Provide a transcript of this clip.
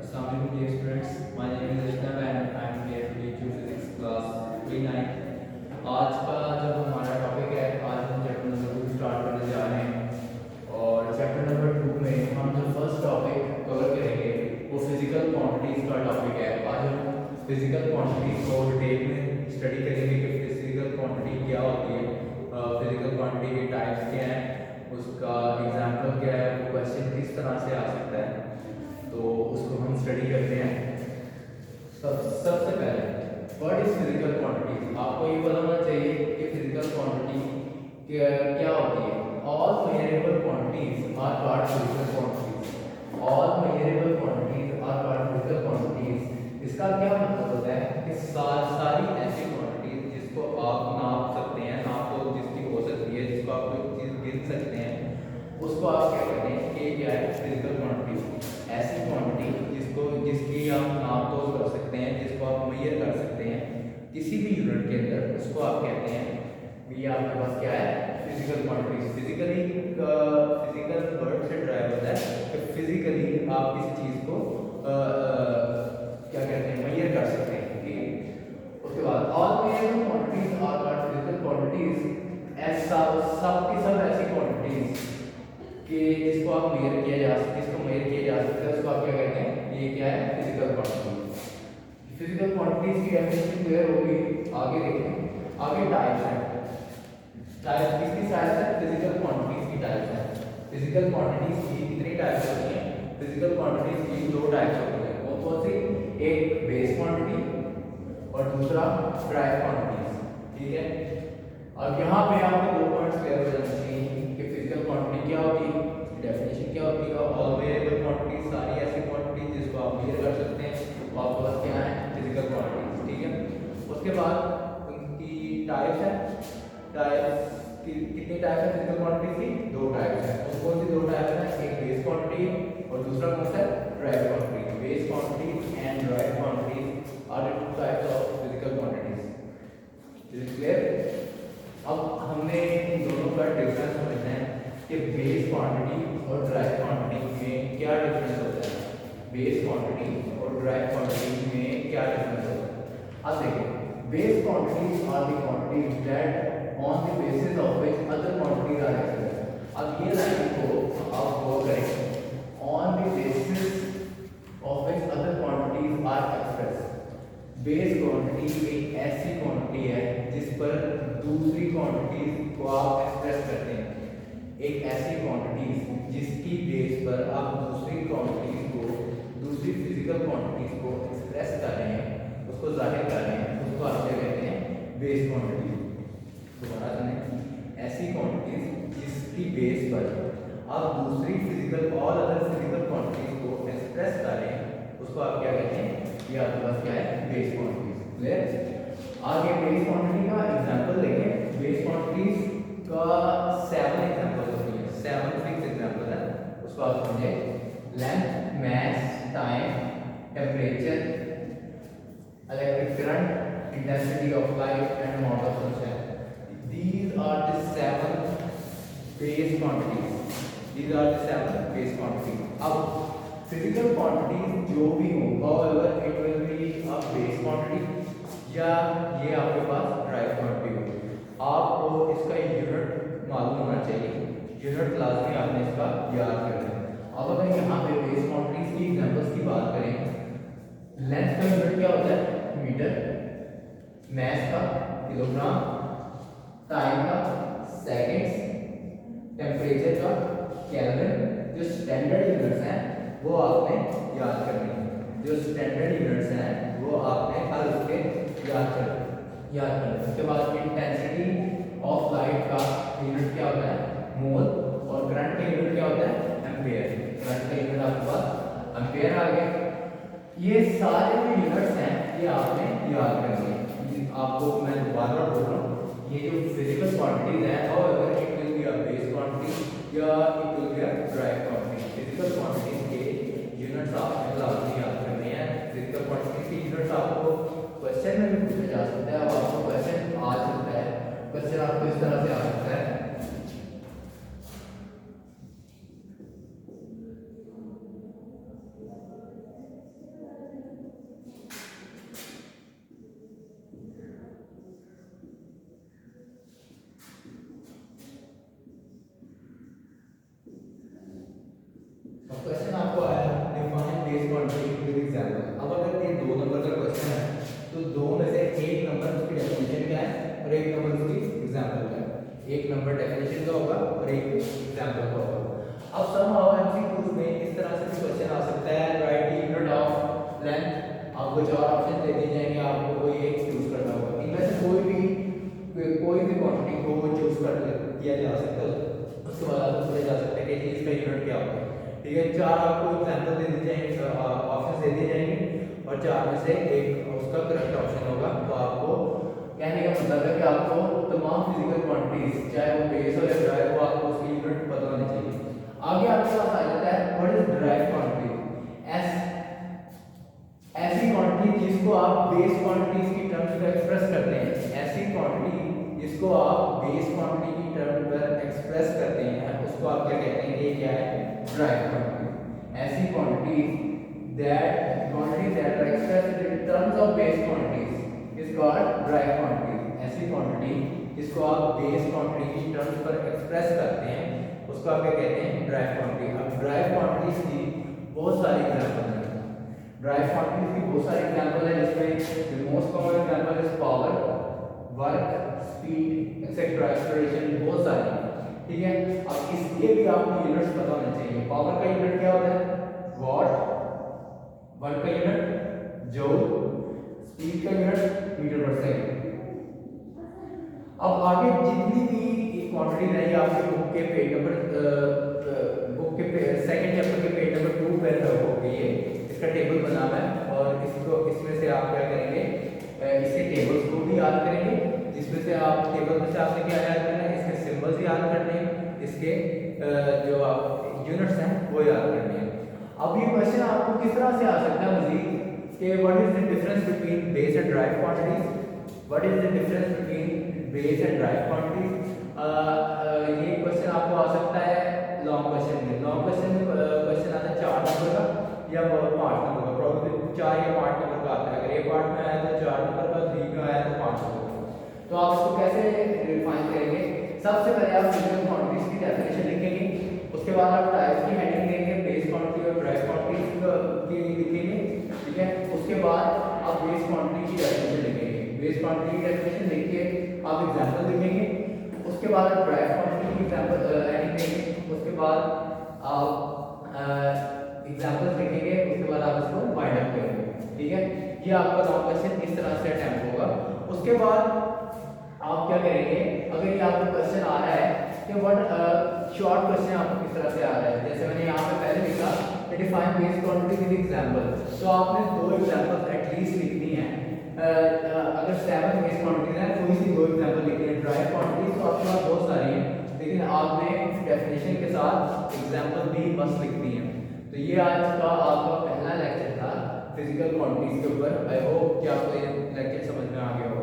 Assalamualaikum dear students. My name is Ashraf and I am here to teach you physics class 39. आज का जो हमारा topic है, आज हम चैप्टर नंबर 2 स्टार्ट करने जा रहे हैं और चैप्टर नंबर 2 में हम जो फर्स्ट टॉपिक कवर करेंगे वो फिजिकल क्वांटिटीज का टॉपिक है। आज हम फिजिकल क्वांटिटीज को डिटेल में स्टडी करेंगे कि फिजिकल क्वांटिटी क्या होती है, फिजिकल क्वांटिटी के टाइप्स क्या हैं, उसका एग्जाम्पल क्या है, वो क्वेश्चन किस तरह से आ सकता है, तो उसको हम स्टडी करते हैं। सबसे पहले व्हाट इज फिजिकल क्वांटिटी। आपको ये पता होना चाहिए कि फिजिकल क्वांटिटी क्या होती है। All measurable quantities are called physical quantities. All measurable quantities are called physical quantities. इसका क्या मतलब होता है कि सारी ऐसी क्वांटिटीज जिसको आप नाप सकते हैं, नाप तो जिसकी हो सकती है, जिसको आप कोई चीज गिन सकते हैं, उसको आप क्या कहते हैं कि क्या है फिजिकल क्वांटिटी। ऐसी क्वांटिटी जिसकी आप नाप तोल कर सकते हैं, जिसको आप मेजर कर सकते हैं किसी भी यूनिट के अंदर, उसको आप कहते हैं ये आपके पास क्या है फिजिकल क्वांटिटीज। फिजिकल वर्ड से ड्राइव होता है कि फिजिकली आप किसी चीज को क्या कहते हैं मेजर कर सकते हैं। ठीक है, उसके बाद all measurable quantities are called physical quantities. ऐसा सब की सब ऐसी क्वांटिटीज कि जिसको आप मेजर किया जा सकता है, जिसको मेजर किया जा सकता है, उसको आप क्या कहते हैं, ये क्या है फिजिकल क्वांटिटी। फिजिकल क्वांटिटीज की डेफिनेशन क्लियर होगी। आगे देखें, आगे टाइप्स हैं। टाइप्स किसकी टाइप्स है, फिजिकल क्वांटिटीज की टाइप्स है। फिजिकल क्वांटिटीज की कितनी टाइप्स होती हैं, फिजिकल क्वांटिटीज की दो टाइप्स होती हैं। वो कौन सी, एक बेस क्वांटिटी और दूसरा ड्राइव क्वांटिटीज। ठीक है, अब यहाँ पे आपको दो पॉइंट्स क्लियर हो जाने चाहिए कि फिजिकल क्वांटिटी क्या होती है, डेफिनेशन क्या होती है। ऑल वेरिएबल क्वांटिटी सारी ऐसी क्वांटिटी जिसको आप मेजर कर सकते हैं, वो आपके पास क्या है फिजिकल क्वांटिटीज। ठीक है, उसके बाद उनकी टाइप्स है। टाइप्स की कितनी टाइप्स है फिजिकल क्वांटिटीज की, दो टाइप्स है। तो कौन सी दो टाइप्स है, एक बेस क्वांटिटी और दूसरा कौन सा derived quantity. Base quantity and derived quantity are the two types of physical quantities. Is it clear. अब हमने इन दोनों का डिफरेंस समझना है कि बेस क्वांटिटी और ड्राइव क्वांटिटी में क्या डिफरेंस होता है। बेस क्वांटिटी और ड्राइव क्वांटिटी में क्या डिफरेंस होता है। अब देखिए, base quantities are the quantities that on the basis of which other quantities are expressed. अब ये लाइन को आप गौर करें, on the basis of which other quantities are expressed. Base quantity एक ऐसी क्वांटिटी है जिस पर दूसरी क्वांटिटीज को आप एक्सप्रेस करते हैं। एक ऐसी क्वांटिटीज जिसकी बेस पर आप दूसरी क्वांटिटीज को, दूसरी फिजिकल क्वांटिटीज को एक्सप्रेस कर रहे हैं, उसको जाहिर कर रहे हैं, उसको आप क्या कहते हैं बेस क्वांटिटी। दोबारा सुनें, ऐसी क्वांटिटीज जिसकी बेस पर आप दूसरी फिजिकल और अदर फिजिकल क्वांटिटीज को एक्सप्रेस कर रहे हैं, उसको आप क्या कहते हैं, ये आपके पास क्या है बेस क्वांटिटीज। क्लियर। आगे बेस क्वांटिटी का एग्जांपल देखें। बेस क्वांटिटीज का 7 एग्जांपल होती है, 7 फिक्स एग्जांपल है, उसको आप समझें। Length, mass, time, temperature, electric current, intensity of light and amount of sunshine. These are the 7 base quantities. These are the 7 base quantities. अब फिजिकल क्वांटिटीज जो भी हो, however it will be a base quantity या ये आपके पास drive quantity हो, आपको इसका यूनिट मालूम होना चाहिए। यूनिट लाजमी आपने इसका याद करना है। अब अगर यहाँ पे बेस क्वांटिटीज की एग्जांपल्स की बात करें, लेंथ का यूनिट क्या होता है मीटर, मास का किलोग्राम, टाइम का सेकंड्स, टेम्परेचर का केल्विन। जो स्टैंडर्ड यूनिट्स हैं वो आपने याद करनी है। जो स्टैंडर्ड यूनिट्स हैं वो आपने हर उसके याद करना। उसके बाद इंटेंसिटी ऑफ लाइट का यूनिट क्या होता है मोल, और करंट का यूनिट क्या होता है एम्पियर। करंट का यूनिट आपके पास एम्पियर आ गया। ये सारे जो यूनिट्स हैं ये आपने याद करनी है। आपको मैं बार बार बोल रहा हूँ, ये जो फिजिकल क्वांटिटीज हैं और it will be a base quantity या it will be a derived quantity. Physical quantities के यूनिट्स आपने लाजमी याद करने हैं। फिजिकल क्वांटिटीज के यूनिट्स आपको क्वेश्चन में भी पूछा जा सकता है। अब आपको क्वेश्चन आ सकता है, क्वेश्चन आपको इस तरह से आ सकता है, बेस क्वांटिटी विद एग्जांपल। अब अगर ये 2 नंबर का क्वेश्चन है तो 2 में से 1 नंबर उसकी डेफिनेशन क्या है और 1 नंबर उसकी एग्जांपल क्या है। 1 नंबर डेफिनेशन का होगा और 1 एग्जांपल का होगा। अब समहाउ एमसीक्यूज में इस तरह से भी क्वेश्चन आ सकता है, right the unit of length. आपको 4 ऑप्शन दे दिए जाएंगे, आपको कोई एक चूज करना होगा। इनमें से कोई भी क्वांटिटी को चूज कर दिया जा सकता है, उसके बाद आपको पूछा जा सकता है कि इसका यूनिट क्या होगा। ठीक है, 4 आपको एग्जांपल दे दिए जाएंगे, ऑप्शन दे दिए जाएंगे और 4 में से एक उसका करेक्ट ऑप्शन होगा। तो आपको कहने का मतलब है कि आपको तमाम फिजिकल क्वांटिटीज, चाहे वो बेस हो या ड्राइव हो, आपको उसकी यूनिट पता होनी चाहिए। आगे आपके पास आ जाता है व्हाट इज ड्राइव क्वांटिटी। ऐसी क्वांटिटी जिसको आप बेस क्वांटिटीज की टर्म्स में एक्सप्रेस करते हैं, ऐसी क्वांटिटी जिसको आप बेस क्वांटिटी की टर्म पर एक्सप्रेस करते हैं, उसको आप क्या कहते हैं, ये क्या है, ड्राइव क्वांटिटी। ऐसी quantities that are expressed in terms of base quantities is called drive quantity. ऐसी क्वांटिटी जिसको आप बेस क्वांटिटी की टर्म्स पर एक्सप्रेस करते हैं, उसको आप क्या कहते हैं, ड्राइव क्वांटिटी। अब ड्राइव क्वांटिटीज की बहुत सारी एग्जांपल हैं। ड्राइव क्वांटिटीज की बहुत सारी एग्जांपल है, जिसमें most common example is power, work, speed etcetera, acceleration, बहुत सारी। ठीक है, अब इसके भी आपको यूनिट्स पता होने चाहिए। पावर का यूनिट क्या होता है, वॉट। वर्क का यूनिट जूल। स्पीड का यूनिट मीटर पर सेकंड। अब आगे जितनी भी क्वांटिटी रही आपके बुक के पेज नंबर सेकंड चैप्टर के पेज नंबर 2 पर होगी, ये इसका टेबल बना हुआ है और इसमें से आप क्या करेंगे, इसके टेबल्स को भी याद करेंगे, जिसमें से आप टेबल में से आपने क्या याद करना है, इसके सिंबल्स याद करने हैं, इसके जो आप यूनिट्स हैं वो याद करने हैं। अब ये क्वेश्चन आपको किस तरह से आ सकता है मजीद कि what is the difference between base and drive quantities, what is the difference between base and drive quantities. ये क्वेश्चन आपको आ सकता है लॉन्ग क्वेश्चन में। लॉन्ग क्वेश्चन में क्वेश्चन आता है 4 नंबर का या 5 नंबर का, प्रॉब्लम 4 या 5 नंबर का आता है। अगर ए पार्ट में आया तो 4 नंबर का, 3 में आया तो 5 नंबर का। तो आप इसको कैसे डिफाइन करेंगे, सबसे पहले आप फिजिकल क्वांटिटीज की डेफिनेशन लिखेंगे, उसके बाद आप टाइप्स की हेडिंग देंगे, बेस क्वांटिटी और ड्राइव क्वांटिटीज की लिखेंगे। ठीक है, उसके बाद आप बेस क्वांटिटी की डेफिनेशन लिखेंगे, बेस क्वांटिटी की डेफिनेशन लिख के आप एग्जांपल लिखेंगे, उसके बाद आप ड्राइव क्वांटिटी की एग्जांपल हेडिंग देंगे, उसके बाद आप एग्जांपल्स लिखेंगे, उसके बाद आप इसको वाइंड अप करेंगे। ठीक है, ये आपका लॉन्ग क्वेश्चन इस तरह से अटेम्प्ट होगा। उसके बाद आप क्या करेंगे, अगर ये आपको क्वेश्चन आ रहा है कि व्हाट शॉर्ट क्वेश्चन आपको किस तरह से आ रहा है, जैसे मैंने यहाँ पे पहले लिखा define base quantity with example, तो आपने 2 एग्जांपल्स एटलीस्ट लिखनी है। अगर 7 बेस क्वांटिटीज हैं, कोई सी 2 एग्जांपल लिखनी है। ड्राइव क्वांटिटीज तो आपके पास बहुत सारी हैं, लेकिन आपने डेफिनेशन के साथ एग्जांपल भी बस लिखनी है। तो ये आज का आपका पहला लेक्चर था फिजिकल क्वांटिटीज के ऊपर। आई होप कि आपको ये लेक्चर समझ में आ गया होगा।